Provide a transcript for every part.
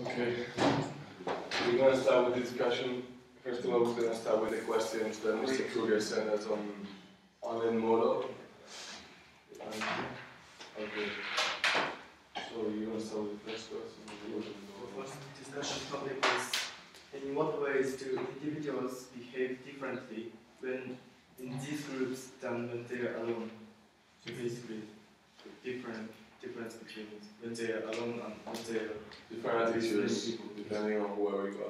Okay. We're going to start with the discussion. First of all, we're going to start with the questions that Mr. Kruger sent us on online model. Okay. So you want to start with the first question? The first discussion topic is in what ways do individuals behave differently when in these groups than when they are alone? So basically, difference between when they are alone and when they are different attitudes depending on where we go.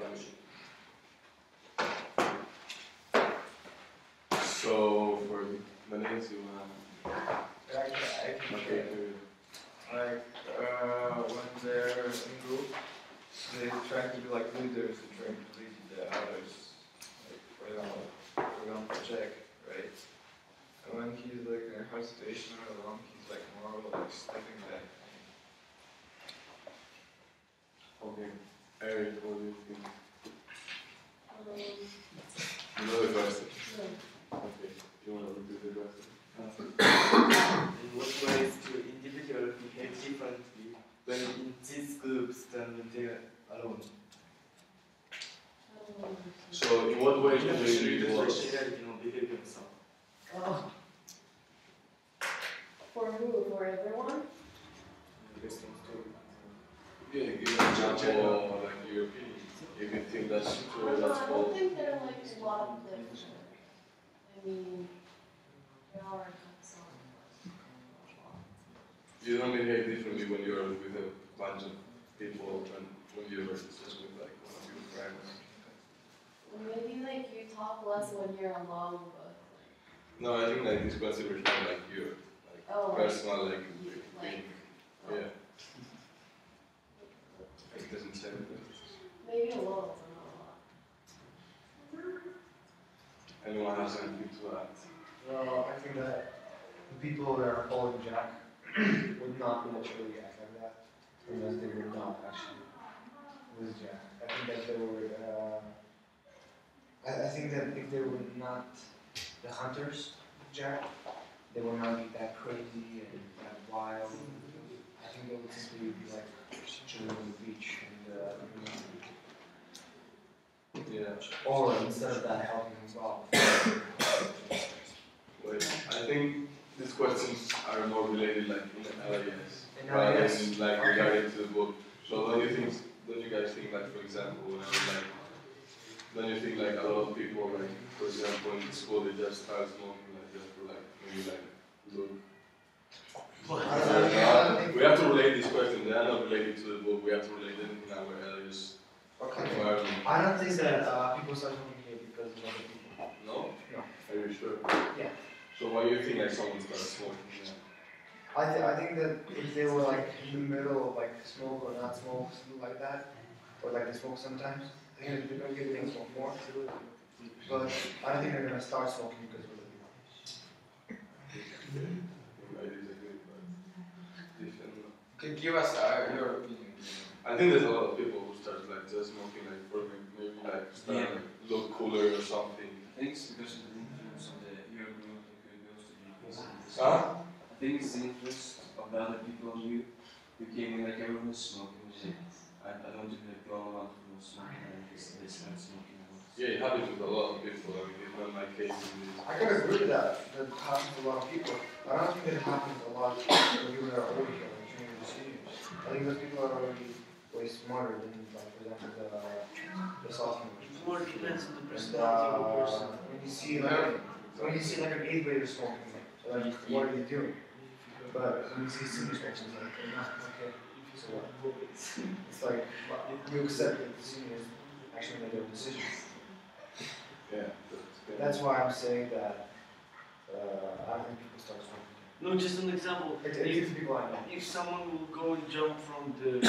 So for the names you want. Okay. When they're in group, they try to be like leaders and try to lead the others. Like for example, Jack, right? And when he's like in a hard situation or alone, he's like more like stepping back. Okay. Eric, what do you think? You know the question? No. Okay. You want to repeat the question? in what ways do individuals behave differently when in these groups than when they are alone? So in what ways do individuals behave themselves? Oh. For who? For everyone? Yeah, give an example of like your opinion. If you think that's true, that's I don't think there are like a lot of different. I mean, there are some. You don't behave differently when you're with a bunch of people than when you're just with like one of your friends. Maybe like you talk less when you're alone, but. No, I think like this question refers like you, like personal, like being, yeah. It doesn't say anything. Maybe a little, but not a lot. Anyone has anything to add? Well, I think that the people that are following Jack would not naturally act like that unless they were not actually with Jack. I think that they were. I think that if they were not the hunters of Jack, they would not be that crazy and that wild. I think they would simply be like chilling on the beach and Yeah. or instead of that helping him golf. Wait, I think these questions are more related like in the LAS In rather LAS. than like regarding to the book. So don't you guys think like, for example, don't you think like a lot of people like, for example, in school they just start smoking like just for like maybe like look. We have to relate these questions. They are not related to the book. We have to relate them in our areas. Okay. I don't think that people start smoking here because of other people. No? No. Are you sure? Yeah. So why do you think like someone starts smoking here? I think that if they were like in the middle of like smoke or not smoke, something like that, or like they smoke sometimes, I think they're gonna get them smoke more. But I don't think they're gonna start smoking because of other people. I disagree, but different. Can give us your opinion. I think there's a lot of people who start like just smoking like for maybe like start like, look cooler or something. I think it's because of the influence of the your group that goes to the Huh? I think it's the influence of the other people on you. You came in like everyone was smoking. I don't think that all want to smoking and they start smoking. Yeah, it happens with a lot of people. I mean, it's not my case. I can agree with that. That happens to a lot of people. I don't think that it happens a lot to people that are older here, like juniors or seniors. I think those people are already way smarter than, like, for example, the sophomores. It more depends on the personality of the person. When you see like an 8th grader smoking, like, what are you doing? But when you see seniors smoking, it's like, okay. So it's like you accept that the seniors actually make their decisions. Yeah. That's why I'm saying that I think people start smoking. No, just an example. People I know. If someone will go and jump from the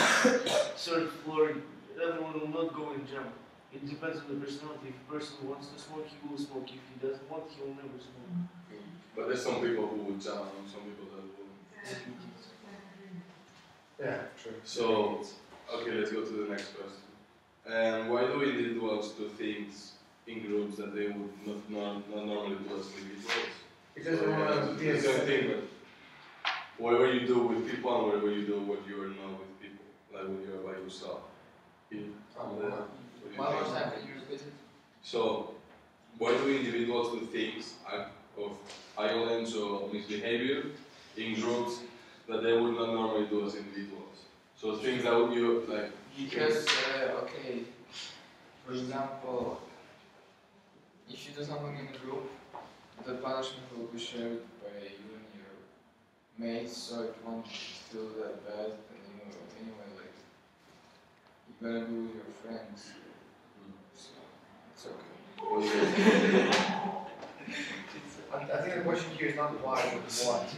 third floor, everyone will not go and jump. It depends on the personality. If a person wants to smoke, he will smoke. If he doesn't want, he will never smoke. But there's some people who would jump and some people that wouldn't. Yeah, true. So, okay, let's go to the next question. Why do individuals do things in groups that they would not normally do as individuals? Because they want to be the same thing, but whatever you do with people and whatever you do when you are not with people, like when you are by yourself. One more time, can you repeat it? So, why do individuals do things of violence or misbehavior in groups that they would not normally do as individuals? So things that would you like. Because, okay, for example, if you do something in a group, the punishment will be shared by you and your mates, so it won't feel that bad. And anyway, like, you gotta be with your friends, so it's okay. I think the question here is not why, but what.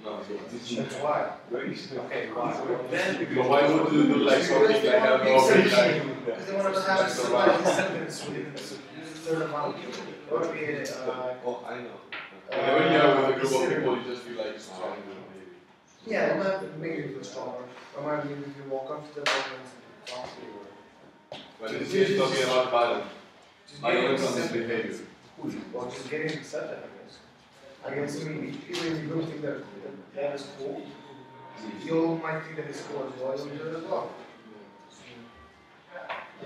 No, That's why. Okay, why? Then, but why would you do like something that have no like? because they want to have a civilized sentence within a certain amount of people. Or be Oh, I know. Whenever you are with a group of people, you just feel like strong. yeah, it might make you feel stronger. Or might make you feel more comfortable and confident. But it's just talking about violence. Just Violence and getting misbehavior. well, just getting accepted, I guess. I mean, people in the group think that is cool. You might think that it's cool as well, you'll do it as well.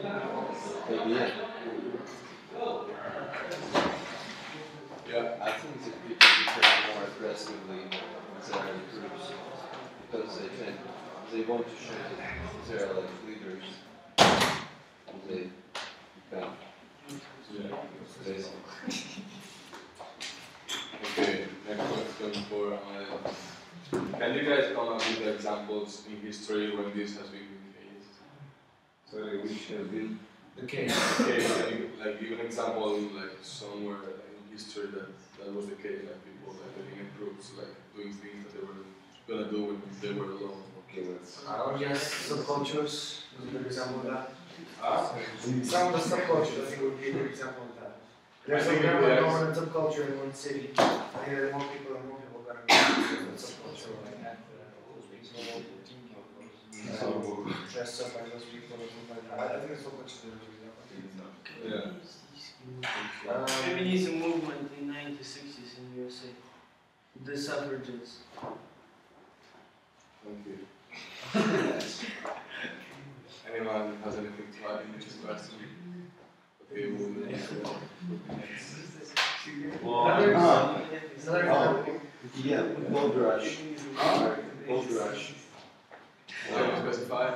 Yeah. Yeah. I think that people become more aggressively in their groups because they want to show that they're like leaders. And they become basically. Okay, next question for can you guys come up with examples in history when this has been the case? Sorry, which have been The case. Okay, like give an example like somewhere in history that was the case, like people like living in groups, like doing things that they were gonna do when they were alone. okay, let's. I would guess subcultures is a good example of that. Some of the subcultures I think would be a good example of that. There's a dominant subculture in one city. I think that more people got to be in subculture like that. Dressed up like those people or something like that. I think it's subculture is a good example. Yeah. Feminism movement in 1960s in USA. The suffragettes. Thank you. Anyone has anything to add in this question? Okay, we'll move on. Another example. Yeah, gold rush. Gold rush. Can you specify?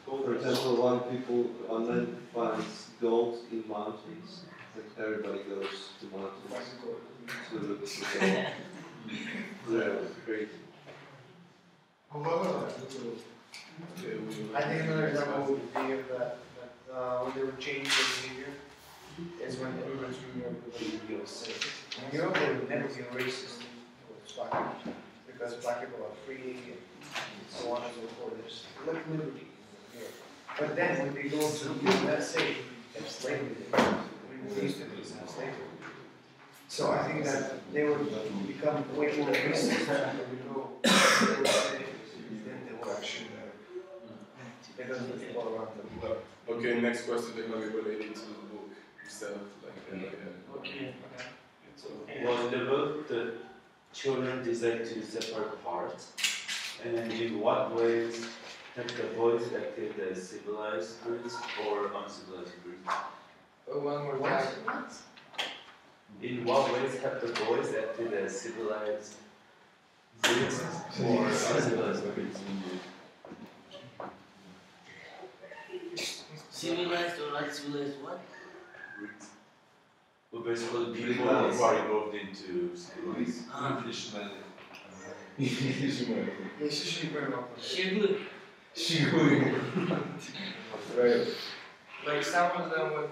For example, one man finds gold in mountains. Like everybody goes to mountains to look for gold. Yeah, great. I think another example would be of that when they would change their behavior is when immigrants from Europe would be safe. In Europe, they would never be racist towards black people because black people are free and so on and so forth. There's like liberty in Europe. But then when they go to the USA, they have slavery. They used to be slavery. So I think that they would become way more racist than they would go to the USA than they would actually because of the people around them. Okay, next question is going to be related to the book instead of like. Okay. Was in the book the children decide to separate parts, and in what ways have the boys acted as civilized groups or uncivilized groups? One more time. What? In what ways have the boys acted as civilized groups or uncivilized groups? Civilized or uncivilized what? Well, basically people who are involved into civilized. Right. Like some of them would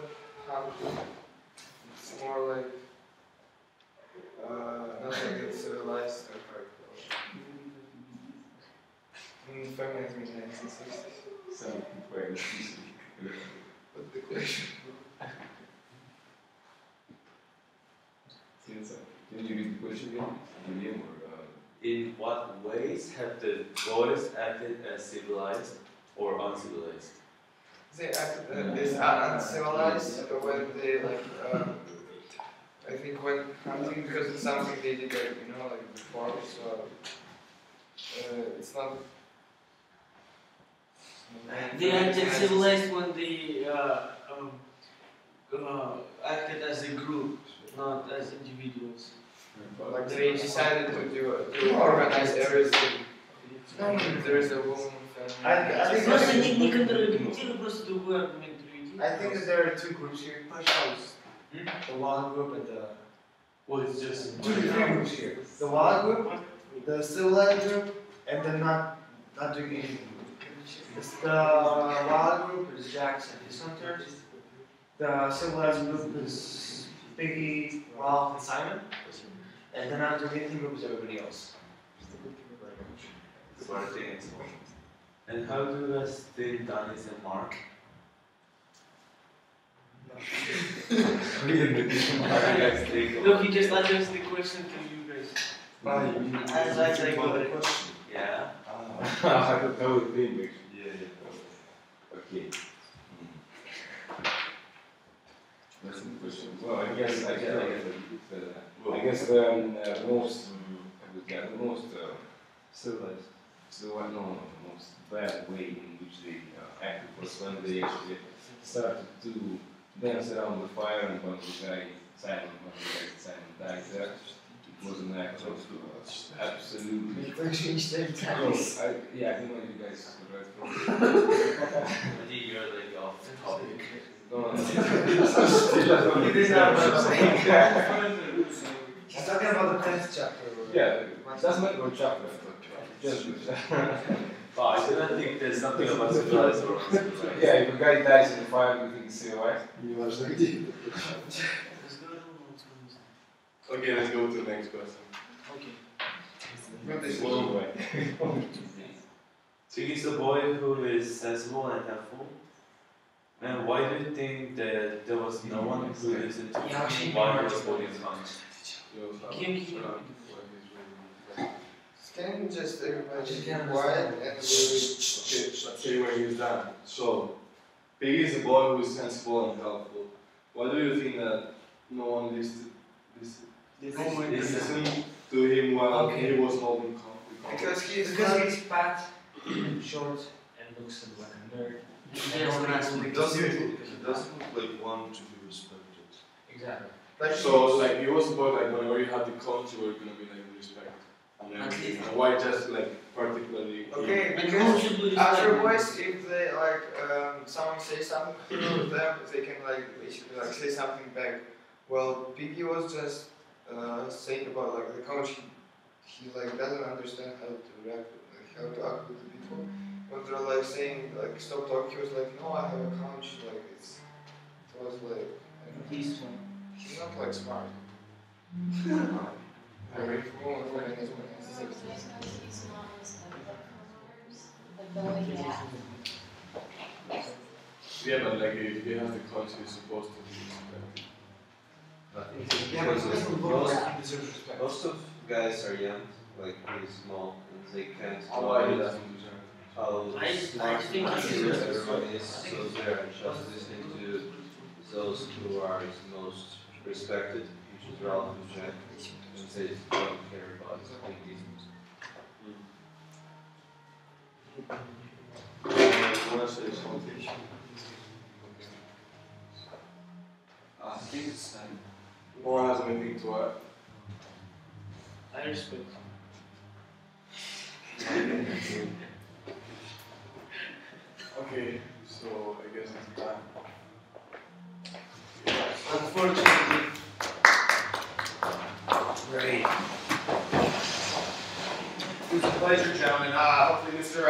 have it's more like not like it's civilized or feminism in the 1960s. But the question Can you read the question again? Guillem or In what ways have the boys acted as civilized or uncivilized? they acted as uncivilized when they like I think when hunting because it's something they did like like before, so it's not. I They acted civilized when they acted as a group, not as individuals. Like they decided to organize everything. There is a woman I think Просто не контраргументируй, просто другой аргумент приведи. I think that there are two groups here. The wild group and the Well, it's just three groups here. The wild group, the civilized group, and the not doing anything group. The wild group is Jackson, his hunters. The civilized group is Biggie, Ralph, and Simon. And the not doing anything group is everybody else. And how do you guys think Dan is a mark? How do you guys think? No, he just addressed the question to you guys. As I got it. Yeah. How would think actually? Yeah. Okay. That's a good question. Well, I guess the most Civilized. the most bad way in which they acted was when they actually started to dance around the fire and when the guy Simon died there. It was an act of absolutely. Yeah, I don't know if you guys read from You're like off topic. No. He's talking about the 10th chapter. Yeah, it doesn't matter what chapter. Just Oh, I didn't think there's something about civilized or uncivilized. yeah, if a guy dies in the fire, you think it's civilized. Okay, let's go to the next question. Okay. So he's a boy who is sensible and helpful. And why do you think that there was no one who listened to him while he was holding his hand? Can just everybody just be quiet and Let's say where he's done. So, Piggy is a boy who is sensible and helpful. Why do you think that no one listened to him while he was holding conflict? because he's fat, short, and looks like a nerd. He doesn't like want to be respected. Exactly. So, like, he was a boy, like, whenever you had the coach, you were gonna be, like, respect. And everything. And why just, like, particularly? okay, And who because should be other respected? boys, if they like someone says something to them, they can like basically like say something back. Well, Piggy was just saying about like the coach. He like doesn't understand how to react, like, how to act with the people. When they're like saying like stop talking, he was like, no, I have a coach. Like it was like he's not like smart. Very cool. Yeah, but, like, if he has the coach, he's supposed to be respected. Most of guys are young, like really small, and they can't Why he know doesn't do that? how I smart think everybody is, so they're just listening to those who are most respected, which is Ralph and Jack, and they don't care about anything. Want to say something? I think it's time. No one has anything to add? I respect. Okay, so I guess it's time. Unfortunately. Great. It was a pleasure, gentlemen. Hopefully Mr.